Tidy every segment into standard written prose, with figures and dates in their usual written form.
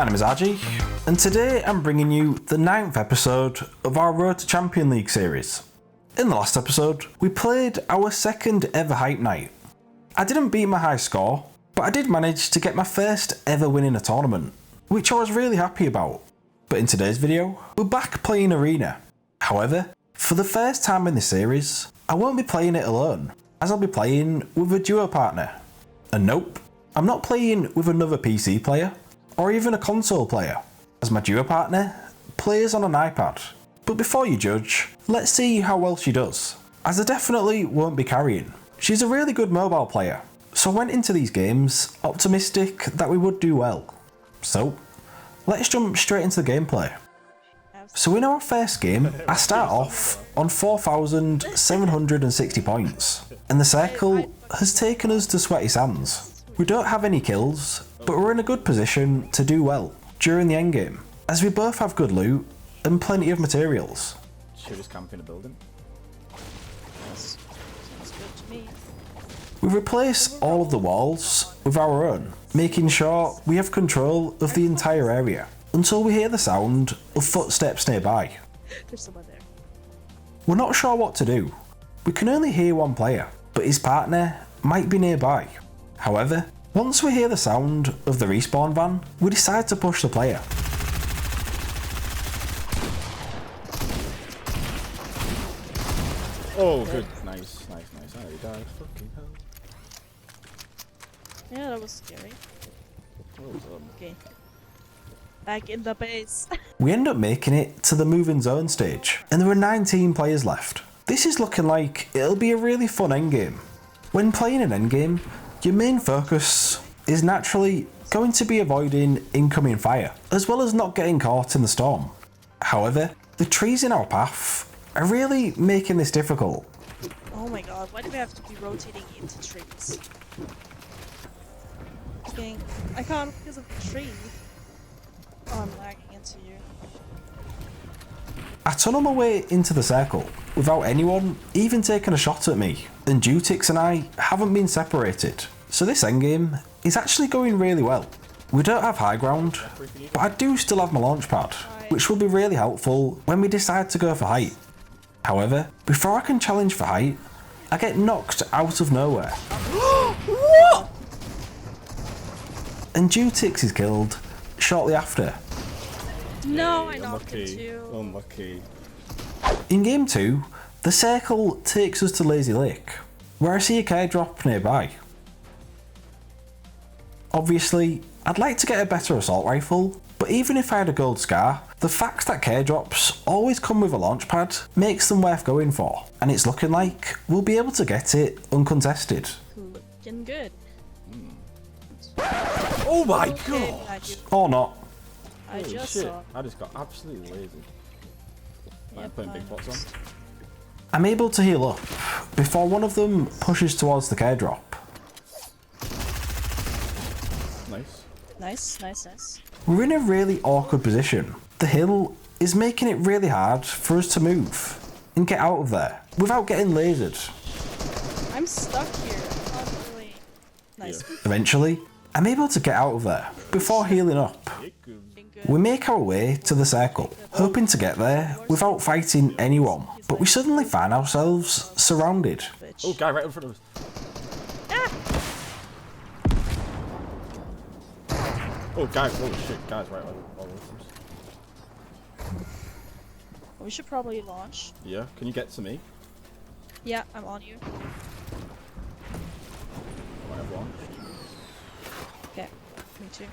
My name is RG, and today I'm bringing you the 9th episode of our Road to Champion League series. In the last episode, we played our second ever hype night. I didn't beat my high score, but I did manage to get my first ever win in a tournament, which I was really happy about. But in today's video, we're back playing Arena. However, for the first time in this series, I won't be playing it alone, as I'll be playing with a duo partner. And nope, I'm not playing with another PC player, or even a console player, as my duo partner plays on an iPad. But before you judge, let's see how well she does, as I definitely won't be carrying. She's a really good mobile player, so I went into these games optimistic that we would do well. So, let's jump straight into the gameplay. So in our first game, I start off on 4,760 points, and the circle has taken us to Sweaty Sands. We don't have any kills, but we're in a good position to do well during the endgame, as we both have good loot and plenty of materials. Should we just camp in a building? Yes. Sounds good to me. We replace all of the walls with our own, making sure we have control of the entire area, until we hear the sound of footsteps nearby. There's someone there. We're not sure what to do. We can only hear one player, but his partner might be nearby. However, once we hear the sound of the respawn van, we decide to push the player. Oh, good. Nice. I died. Fucking hell. Yeah, that was scary. What was that? Okay. Back in the base. We end up making it to the moving zone stage, and there are 19 players left. This is looking like it'll be a really fun endgame. When playing an endgame, your main focus is naturally going to be avoiding incoming fire, as well as not getting caught in the storm. However, the trees in our path are really making this difficult. Oh my god, why do we have to be rotating into trees? Okay, I can't because of the tree. Oh, I'm lagging into you. I tunnel my way into the circle without anyone even taking a shot at me, and Jootics and I haven't been separated, so this endgame is actually going really well. We don't have high ground, but I do still have my launch pad, which will be really helpful when we decide to go for height. However, before I can challenge for height, I get knocked out of nowhere. What? And Jootics is killed shortly after. No, I knocked him Unlucky. too. Unlucky. In game 2, the circle takes us to Lazy Lake, where I see a care drop nearby. Obviously, I'd like to get a better assault rifle, but even if I had a gold scar, the fact that care drops always come with a launch pad makes them worth going for, and it's looking like we'll be able to get it uncontested. Looking good. Oh my Okay, god! Matthew. Or not. I Holy just shit. saw. I just got absolutely lazy. I'm Yep, putting big pots on. I'm able to heal up before one of them pushes towards the care drop. Nice. Nice. We're in a really awkward position. The hill is making it really hard for us to move and get out of there without getting lasered. I'm stuck here. I can't really... Nice. Yeah. Eventually, I'm able to get out of there before healing up. Looking good. We make our way to the circle, hoping to get there without fighting anyone, but we suddenly find ourselves surrounded. Bitch. Oh, guy right in front of us. Ah! Oh, guys. Holy shit. Guys right all over us. We should probably launch. Yeah. Can you get to me? Yeah, I'm on you. I have launched. Okay, me too.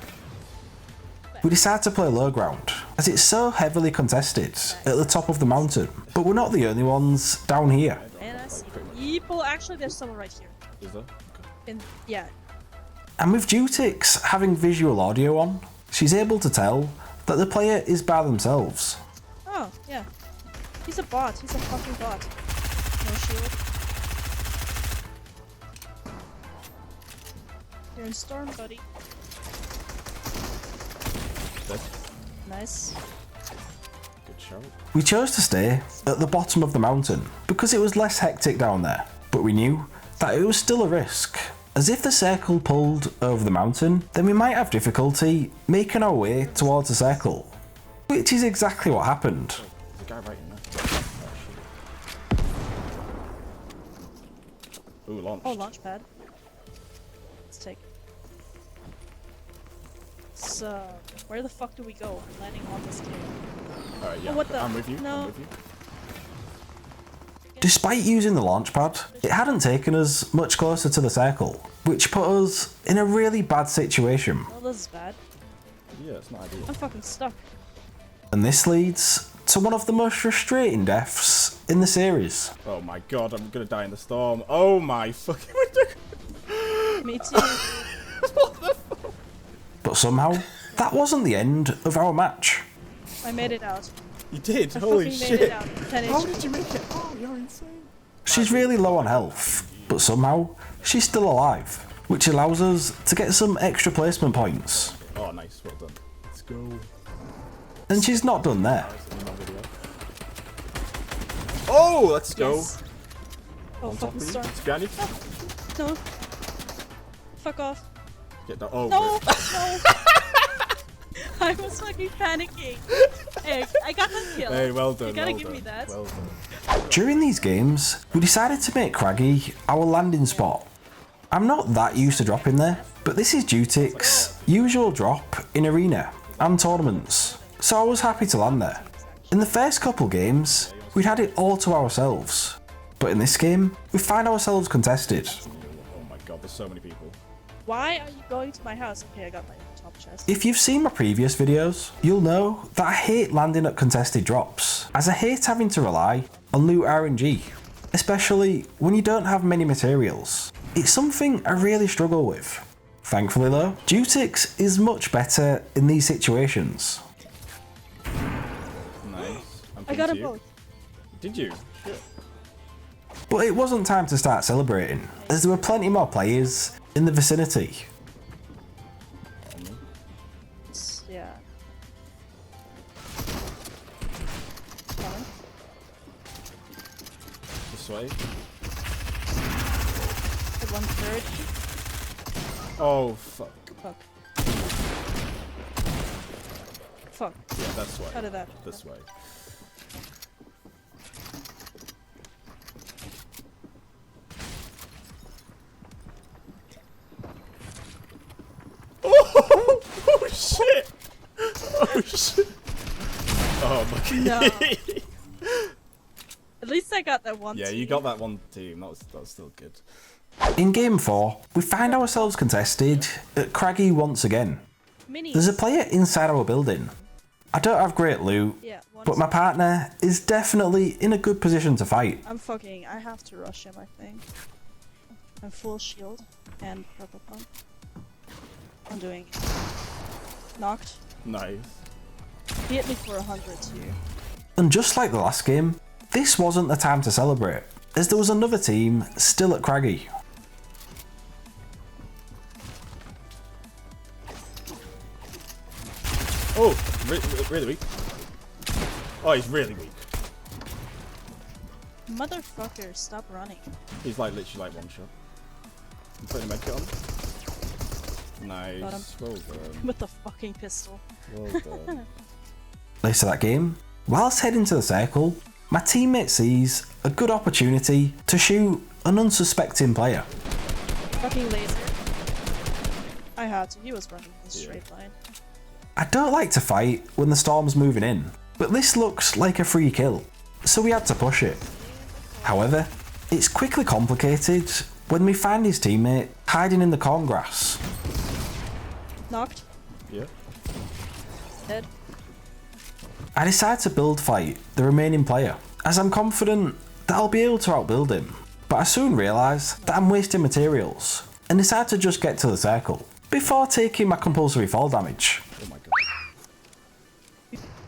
We decide to play low ground, as it's so heavily contested at the top of the mountain, but we're not the only ones down here. And I see people. Actually, there's someone right here. Is there? Yeah. And with Jootics having visual audio on, she's able to tell that the player is by themselves. Oh, yeah. He's a bot. He's a fucking bot. No shield. You're in storm, buddy. Dead. Nice. Good shout. We chose to stay at the bottom of the mountain because it was less hectic down there, but we knew that it was still a risk, as if the circle pulled over the mountain, then we might have difficulty making our way towards the circle, which is exactly what happened. There's a guy right in there. Oh, shit. Ooh, launch. Oh, launch pad. Let's take it. So, where the fuck do we go? I'm landing on this table. Alright, yeah, Oh, what the? I'm with you. No. I'm with you. Despite using the launch pad, it hadn't taken us much closer to the circle, which put us in a really bad situation. Oh, this is bad. Yeah, it's not ideal. I'm fucking stuck. And this leads to one of the most frustrating deaths in the series. Oh my god, I'm gonna die in the storm. Oh my fucking Me too. But somehow, that wasn't the end of our match. I made it out. You did? I Holy fucking shit. made it out. 10 How HP. did you make it? Oh, you're insane. She's really low on health, but somehow, she's still alive, which allows us to get some extra placement points. Oh, nice. Well done. Let's go. And she's not done there. Oh, let's go. Yes. Oh, On top fucking of you. storm. It's behind you. No. Fuck off. Get that. Oh, No! rip. No! I was fucking panicking. Hey, I got the kill. Hey, well done. You gotta well give done. me that. Well done. During these games, we decided to make Craggy our landing spot. I'm not that used to dropping there, but this is Jootics' usual drop in arena and tournaments, so I was happy to land there. In the first couple games, we'd had it all to ourselves, but in this game, we find ourselves contested. Oh my god, there's so many people. Why are you going to my house? Okay, I got my top chest. If you've seen my previous videos, you'll know that I hate landing at contested drops, as I hate having to rely on loot RNG, especially when you don't have many materials. It's something I really struggle with. Thankfully though, Jootics is much better in these situations. Nice. I got them both. Did you? Shit. But it wasn't time to start celebrating, as there were plenty more players in the vicinity. Yeah. Coming. This way. Hit 1/3. Oh, fuck. Fuck. Fuck. Yeah, that's way. How did that? This way. Oh shit! Oh shit! Oh my god. No. At least I got that one. Yeah, you team. got that one team. That was still good. In game 4, we find ourselves contested at Craggy once again. Minis. There's a player inside our building. I don't have great loot, Yeah, one but my partner is definitely in a good position to fight. I have to rush him, I think. I'm full shield and purple pump. I'm doing it. Knocked. Nice. He hit me for 100 too. And just like the last game, this wasn't the time to celebrate, as there was another team still at Craggy. Oh, really weak. Oh, he's really weak. Motherfucker, stop running. He's like literally like one shot. I'm putting a medkit on. Got him. Nice. Well done. With the fucking pistol. Well done. Later that game, whilst heading to the circle, my teammate sees a good opportunity to shoot an unsuspecting player. Fucking laser. I had to. He was running in a straight line. I don't like to fight when the storm's moving in, but this looks like a free kill, so we had to push it. However, it's quickly complicated when we find his teammate hiding in the corn grass. Knocked. Yeah. Dead. I decide to build fight the remaining player, as I'm confident that I'll be able to outbuild him, but I soon realise that I'm wasting materials, and decide to just get to the circle, before taking my compulsory fall damage. Oh my god.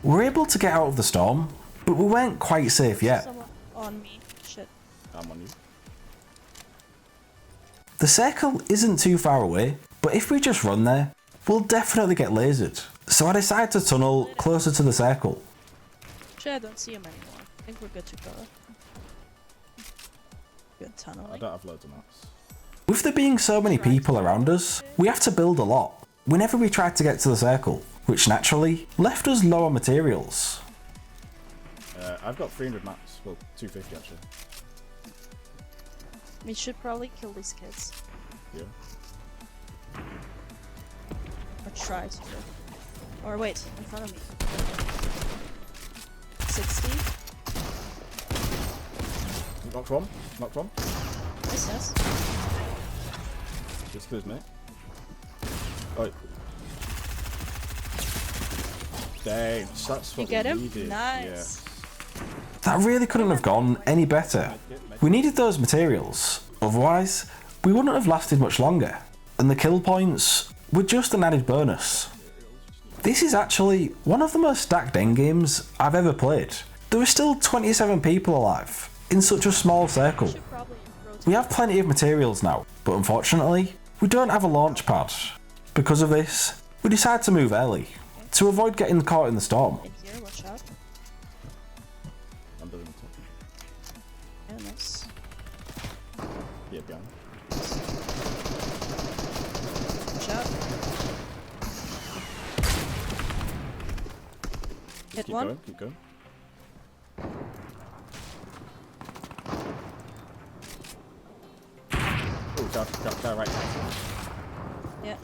We're able to get out of the storm, but we weren't quite safe yet. Someone on me. Shit. I'm on you. The circle isn't too far away, but if we just run there, we'll definitely get lasered. So I decide to tunnel closer to the circle. Shit, I don't see him anymore. I think we're good to go. Good tunneling. I don't have loads of mats. With there being so many people around us, we have to build a lot whenever we tried to get to the circle, which naturally left us low on materials. I've got 300 max, well 250 actually. We should probably kill these kids. Yeah. Or try to. Or wait, in front of me. 60. Knocked one. Knocked one. Yes. Just clears, mate. Oh. Dang, that's what You get him? we needed. Nice. That really couldn't have gone any better. We needed those materials, otherwise we wouldn't have lasted much longer, and the kill points were just an added bonus. This is actually one of the most stacked endgames I've ever played. There are still 27 people alive in such a small circle. Should probably rotate. We have plenty of materials now, but unfortunately we don't have a launch pad. Because of this, we decide to move early, to avoid getting caught in the storm. In here, watch out. I'm building the top. Yeah, nice. Yeah, behind. Watch out. Hit Keep one. going, keep going. Oh, down, right. Yeah.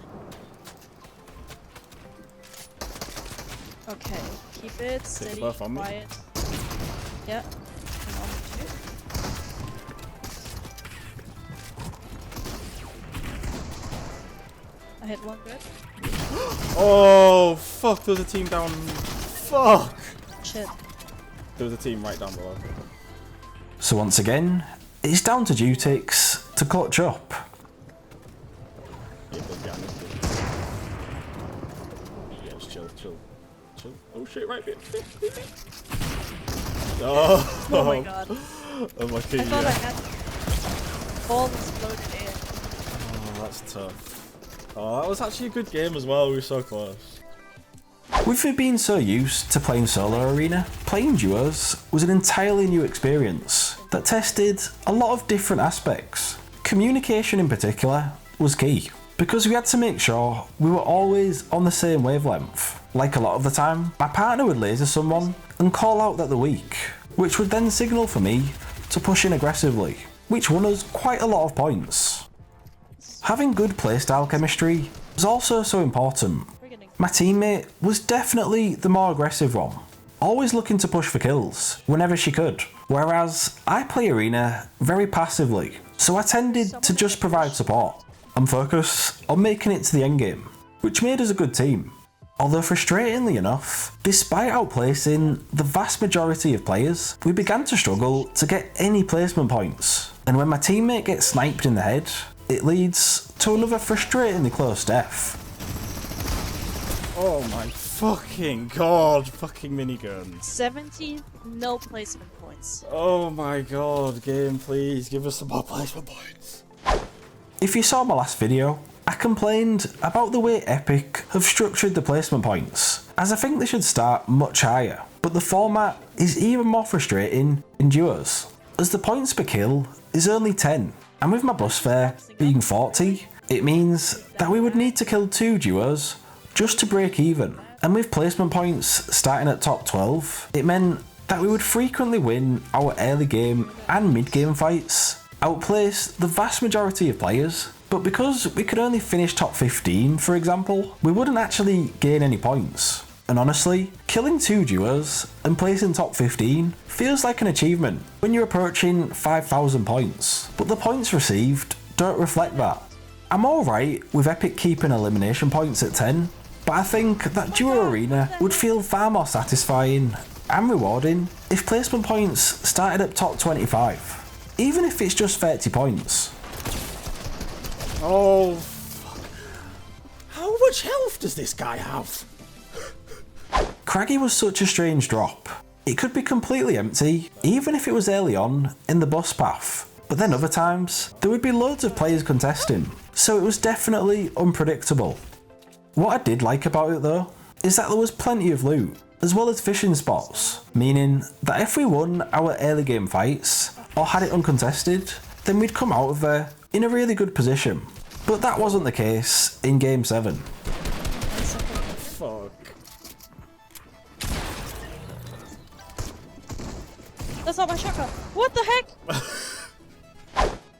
Okay, keep it steady, buff on me. quiet. Yeah. And on me too. I hit one good. Oh, fuck, there was a team down. Fuck! Shit. There was a team right down below. So once again, it's down to Jootics to clutch up. Yeah, there's behind us. Yeah, just chill. Oh shit, right bit. Oh, Oh my god. I'm lucky, I thought I yeah. had all exploded in. Oh, that's tough. Oh, that was actually a good game as well, we were so close. With me being so used to playing solo arena, playing duos was an entirely new experience that tested a lot of different aspects. Communication in particular was key, because we had to make sure we were always on the same wavelength. Like a lot of the time, my partner would laser someone and call out that they're weak, which would then signal for me to push in aggressively, which won us quite a lot of points. Having good playstyle chemistry was also so important. My teammate was definitely the more aggressive one, always looking to push for kills whenever she could, whereas I play arena very passively, so I tended to just provide support and focus on making it to the endgame, which made us a good team. Although frustratingly enough, despite outplacing the vast majority of players, we began to struggle to get any placement points, and when my teammate gets sniped in the head, it leads to another frustratingly close death. Oh my fucking god, fucking minigun. 17, no placement points. Oh my god, game, please give us some more placement points. If you saw my last video, I complained about the way Epic have structured the placement points, as I think they should start much higher, but the format is even more frustrating in duos, as the points per kill is only 10, and with my bus fare being 40, it means that we would need to kill 2 duos just to break even, and with placement points starting at top 12, it meant that we would frequently win our early game and mid game fights, outplace the vast majority of players, but because we could only finish top 15 for example, we wouldn't actually gain any points. And honestly, killing 2 duos and placing top 15 feels like an achievement when you're approaching 5,000 points, but the points received don't reflect that. I'm alright with Epic keeping elimination points at 10, but I think that duo arena would feel far more satisfying and rewarding if placement points started at top 25, even if it's just 30 points. Oh, fuck. How much health does this guy have? Craggy was such a strange drop. It could be completely empty, even if it was early on in the bus path, but then other times, there would be loads of players contesting, so it was definitely unpredictable. What I did like about it though, is that there was plenty of loot, as well as fishing spots, meaning that if we won our early game fights, or had it uncontested, then we'd come out of there in a really good position. But that wasn't the case in Game 7. Fuck. That's not my shotgun. What the heck?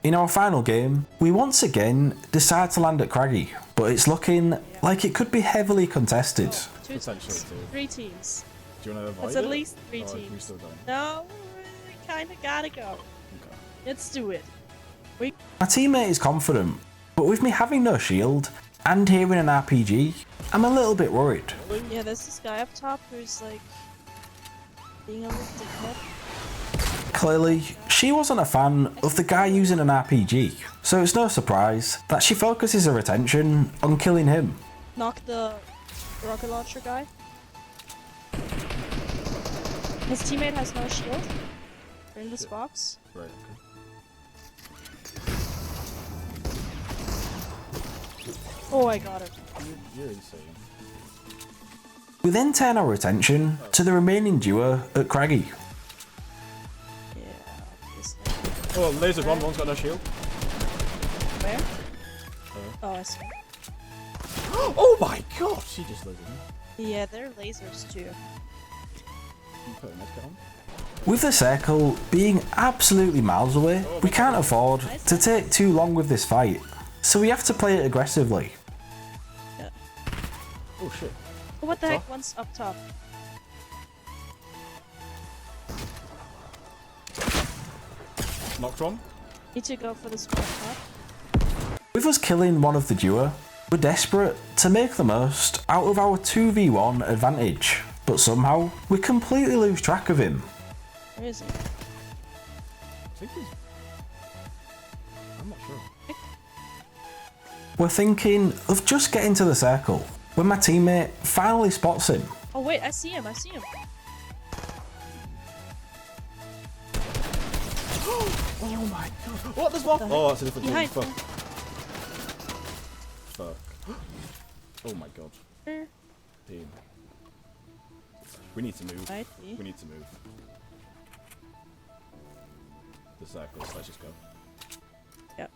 In our final game, we once again decide to land at Craggy, but it's looking like it could be heavily contested. Two teams. 3 teams. Do you want to avoid It's it? at least 3 Or can we teams. still die? No, we kinda gotta go. Okay. Let's do it. My teammate is confident, but with me having no shield and hearing an RPG, I'm a little bit worried. Yeah, there's this guy up top who's like being a little dickhead. Clearly, she wasn't a fan of the guy using an RPG, so it's no surprise that she focuses her attention on killing him. Knock the rocket launcher guy. His teammate has no shield. They're in this box. Right, okay. Oh, I got him. You're insane. We then turn our attention to the remaining duo at Craggy. Yeah, obviously. Oh, laser one. One's got no shield. Where? Oh, I see. Oh my god! She just lasered me. Yeah, they're lasers too. You put a medkit on. With the circle being absolutely miles away, we can't afford to take too long with this fight, so we have to play it aggressively. Yeah. Oh shit. Oh, what the heck? One's up top. Knocked one. Need to go for the squad top. With us killing one of the duo, we're desperate to make the most out of our 2v1 advantage, but somehow we completely lose track of him. Where is he? I think he's... I'm not sure. We're thinking of just getting to the circle when my teammate finally spots him. Oh wait, I see him. I see him. Oh my god. What? There's one? Oh, that's a different Behind. team. Fuck. Fuck. Oh my god. Where? Team. We need to move. Might be. We need to move. The circles. Let's just go. Yep.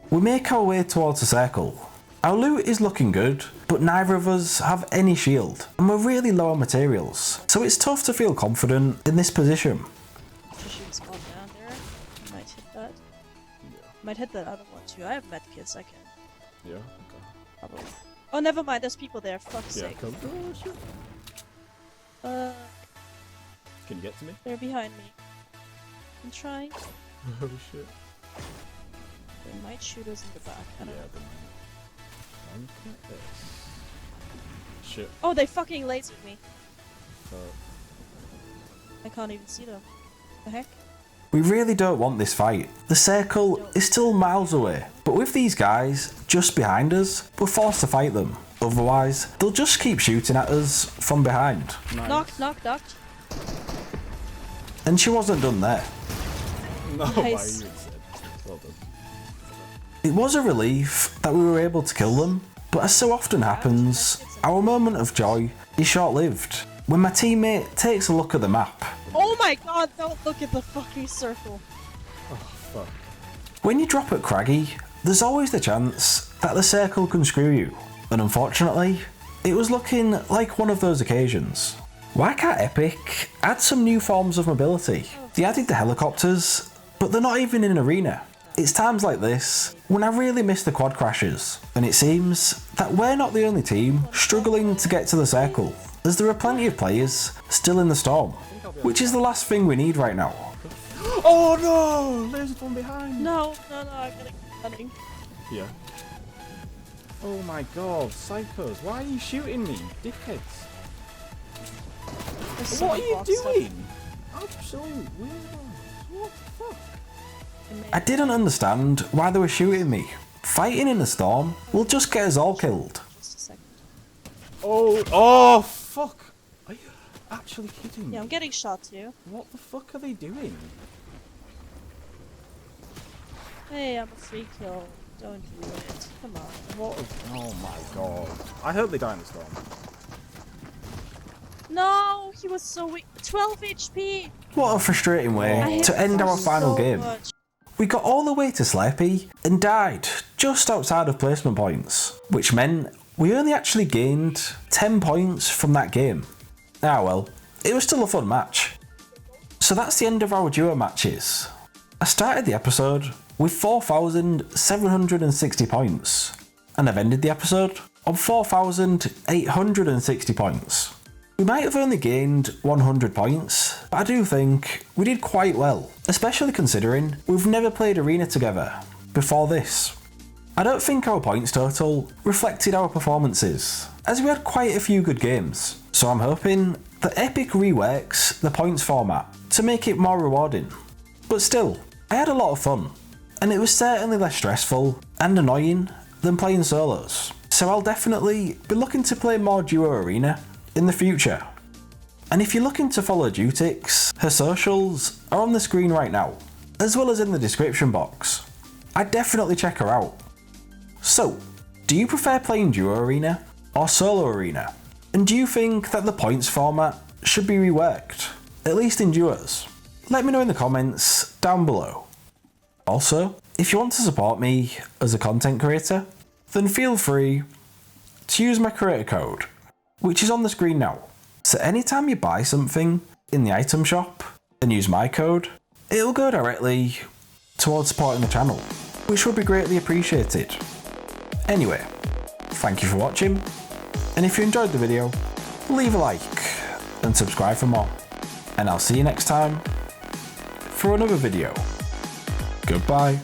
We make our way towards the circle. Our loot is looking good, but neither of us have any shield, and we're really low on materials, so it's tough to feel confident in this position. Just shoot spot down there. Might hit that. Yeah. Might hit that other one too. I have medkits. I can Yeah. Okay. probably. Oh, never mind. There's people there. Fuck's Yeah. sake. Come. Oh shit. Can you get to me? They're behind me. I'm trying. Oh shit. They might shoot us in the back. I don't Yeah. know. Look at this. Shit. Oh, they fucking lasered me. Fuck. I can't even see them. The heck? We really don't want this fight. The circle is still miles away, but with these guys just behind us, we're forced to fight them. Otherwise, they'll just keep shooting at us from behind. Nice. Knocked. And she wasn't done there. No, Nice. why you said. Well done. It was a relief that we were able to kill them, but as so often happens, our moment of joy is short-lived. When my teammate takes a look at the map, Oh my god! Don't look at the fucking circle. Oh fuck. when you drop at Craggy, there's always the chance that the circle can screw you, and unfortunately, it was looking like one of those occasions. Why can't Epic add some new forms of mobility? They added the helicopters, but they're not even in an arena. It's times like this when I really miss the quad crashes, and it seems that we're not the only team struggling to get to the circle, as there are plenty of players still in the storm, which is the last thing we need right now. Oh no! There's one behind. No, I'm gonna keep running. Yeah. Oh my god, psychos! Why are you shooting me, dickheads? There's What are you boxed up. doing? Absolute weirdos. What the fuck? I didn't understand why they were shooting me. Fighting in a storm will just get us all killed. Just a second. Oh fuck! Are you actually kidding me? Yeah, I'm getting shot too. What the fuck are they doing? Hey, I'm a free kill. Don't do it. Come on. What? Oh my god! I hope they die in the storm. No, he was so weak. 12 HP. What a frustrating way to end our final game. Much. we got all the way to Slurpee and died just outside of placement points, which meant we only actually gained 10 points from that game. Ah well, it was still a fun match. So that's the end of our duo matches. I started the episode with 4,760 points, and I've ended the episode on 4,860 points. We might have only gained 100 points, but I do think we did quite well, especially considering we've never played Arena together before this. I don't think our points total reflected our performances, as we had quite a few good games, so I'm hoping that Epic reworks the points format to make it more rewarding. But still, I had a lot of fun, and it was certainly less stressful and annoying than playing solos, so I'll definitely be looking to play more Duo Arena in the future. And if you're looking to follow Jootics, her socials are on the screen right now, as well as in the description box. I'd definitely check her out. So, do you prefer playing Duo Arena or Solo Arena? And do you think that the points format should be reworked, at least in duos? Let me know in the comments down below. Also, if you want to support me as a content creator, then feel free to use my creator code, which is on the screen now. So anytime you buy something in the item shop and use my code, it'll go directly towards supporting the channel, which would be greatly appreciated. Anyway, thank you for watching, and if you enjoyed the video, leave a like and subscribe for more, and I'll see you next time for another video. Goodbye.